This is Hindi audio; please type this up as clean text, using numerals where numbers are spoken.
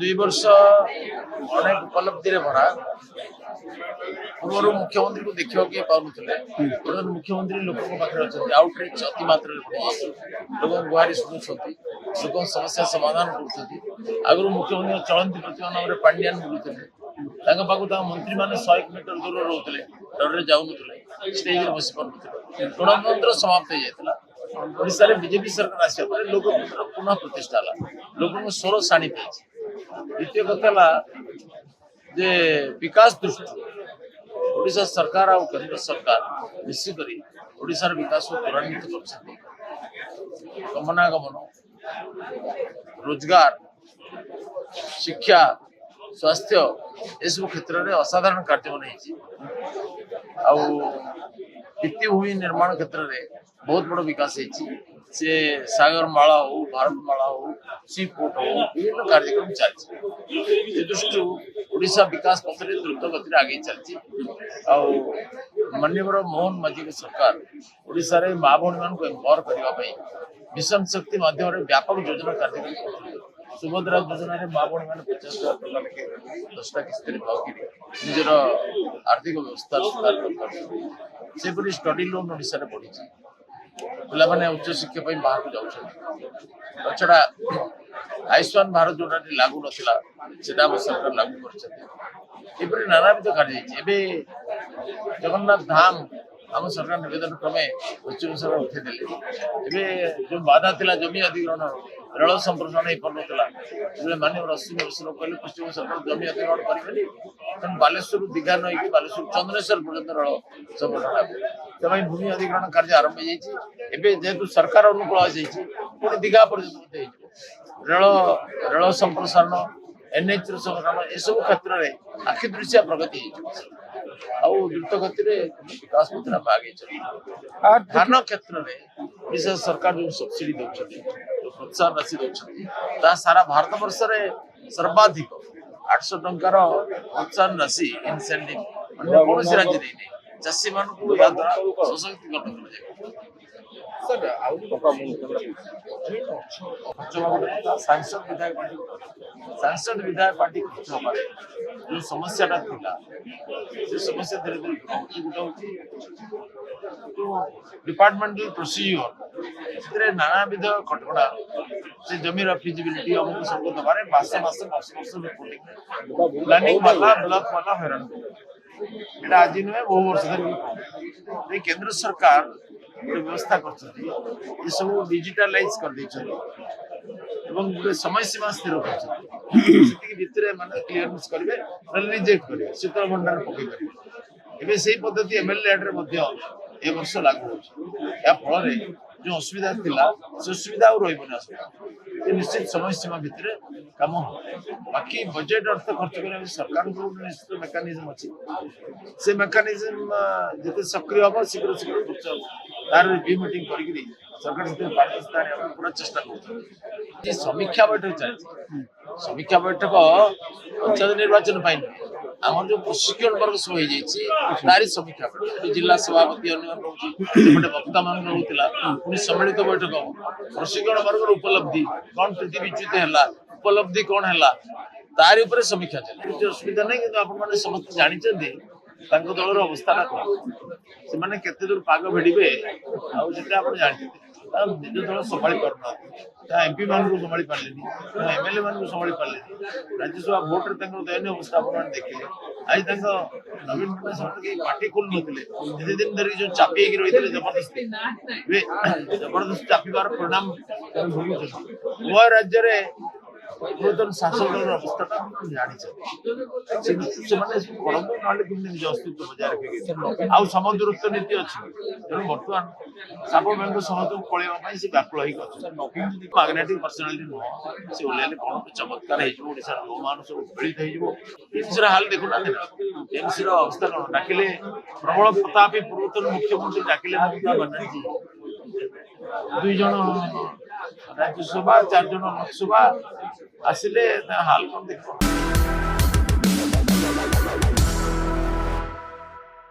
दुई वर्ष अनेक उपलब्धि भरा पूर्व मुख्यमंत्री को देखा किए पाते बर्तमान मुख्यमंत्री लोक पाखे अच्छा आउटरीच अति मात्रा लोक गुहारी शुणुंट लोक समस्या समाधान कर मुख्यमंत्री चलती प्रतिमा नाम पांड्यान बुलूते मंत्री मैंने 100 मीटर दूर रोते डर जाऊन स्टेज बसी पारे गणतंत्र समाप्त हो जाता बीजेपी सरकार आसा लोक पुनः प्रतिष्ठा लोक स्वर शाणी द्वितीय कथा जे विकास दृष्टि ओडिशा सरकार और केंद्र सरकार मिसिक ओडिशार विकास को त्वरान्वित कर गमनागमन रोजगार शिक्षा स्वास्थ्य यू क्षेत्र में असाधारण कार्य भित्तिभूमि निर्माण क्षेत्र में बहुत बड़ विकास से सागर माला हो भारत माला हो सी पोर्ट हो विभिन्न कार्यक्रम चलती दृष्टि ओडिशा विकास पथ में द्रुत गति आगे चलती माननीय मोहन माझी की सरकार ओडिशा रे माँ भौणी मान एम्पावर करने मिशन शक्ति माध्यम व्यापक योजना कार्यक्रम कर सुभद्रा योजना माँ भौणी मैंने 50,000 टका लेके 10टा किस्ती पाकर निजर आर्थिक व्यवस्था सुधार कर स्टडी लोन ओडिशा बढ़ी पे उच्च शिक्षा बाहर को जाऊँ छड़ा आयुष्मान भारत जोटा लागू नाला सरकार लागू कर नानाविध कार्य जगन्नाथ धाम आम सरकार निवेदन क्रमे पश्चिम सरकार उठेदे जो बाधा थिला जमी अधिग्रहण रेल संप्रसारण हो पार्ला माननीय अश्विनी वैष्णव कहले पश्चिम सरकार जमी अधिग्रहण करेंगे तेणु बालेश्वर दीघा नई बालेश्वर चंद्रेश्वर पर्यटन रेल संप्रसारण भूमि अधिग्रहण कार्य आरंभ हो जेहेतु सरकार अनुकूल पुणी दीघा पर्यटन रेल संप्रसारण एनएच संप्रसारण यू क्षेत्र में आखिदृशिया प्रगति द्रुत गति विकास पत्र आगे चल धान क्षेत्र में ओडिशा सरकार जो सब्सिडी दौरान प्रोत्साहन राशि दौरान सारा भारत वर्ष में सर्वाधिक 800 टंकार प्रोत्साहन राशि इनसेंटिव कौन राज्य नहीं चाषी मान सशक्तिकरण सांसद विधायक पार्टी खर्च हमारे जो समस्या समस्या धीरे धीरे डिपार्टमेंटल प्रोसीजर नानाविध कटकड़ा से जमीर फिजिबिलिटी अमुक सब दबारे मासे रिपोर्टिंग प्लानिंग वाला ब्लॉक वाला हैरान आज नुहे बहु वर्ष धर केंद्र सरकार व्यवस्था कर सब डिजिटालाइज कर समय सीमा स्थिर कर माने क्लियरेंस करेंगे रिजेक्ट करेंगे शीतल भंडार पकड़ से पद्धति एमएलए ए वर्ष लागू हो फल जो असुविधा से असुविधा रही निश्चित समय सीमा भितर कम बाकी बजेट अर्थ खर्च करने सरकार निश्चित मेकानिजम अच्छी से मेकानिजम जिते सक्रिय हम शीघ्र शीघ्र खर्च तार रिव्यू मीटिंग करी सरकार पाकिस्तान पूरा चेष्टा कर समीक्षा बैठक चलती समीक्षा बैठक पंचायत निर्वाचन आम जो प्रशिक्षण वर्ग सब हो समीक्षा बैठक जिला सभापति रोचे वक्ता मान रोला पुणी सम्मिलित बैठक प्रशिक्षण वर्ग उपलब्धि कौन त्रुटि विच्युत है उपलब्धि कौन है तारी उपर समीक्षा चले असुविधा नहीं कि आप समस्त जानते दलर अवस्था से केते दूर पाग भेड़े आप जानते निज दल संभाली पारना एमपी मान संभाली पारे एमएलए मान संभाली पारे राज्यसभा भोट दयनीय अवस्था आप देखिए आज नवीन पट्टनायक पार्टी खोल नथिले दिन धरी जो चापी रही जबरदस्ती जबरदस्ती चापिबार परिणाम गोवा राज्य रे पूर्वतन शासक दल अवस्था जानी निज अस्तित्व बजाय रखे आउ समदूरत्व नीति अच्छी तेणु बर्तमान साप बैंक समस्त पलैया से व्याकुल मैग्नेटिक पर्सनालीटी नुह से ओह्लैले कौन चमत्कार होशा लोक मान सब उत्पीड़ित होमसी हाल देखुना एमसी अवस्था कौन डाकिले प्रबल प्रतापी पूर्वतन मुख्यमंत्री डाकिले ममता बनर्जी 2 जन राज्यसभा 4 जन लोकसभा आसिले हाल कौन देख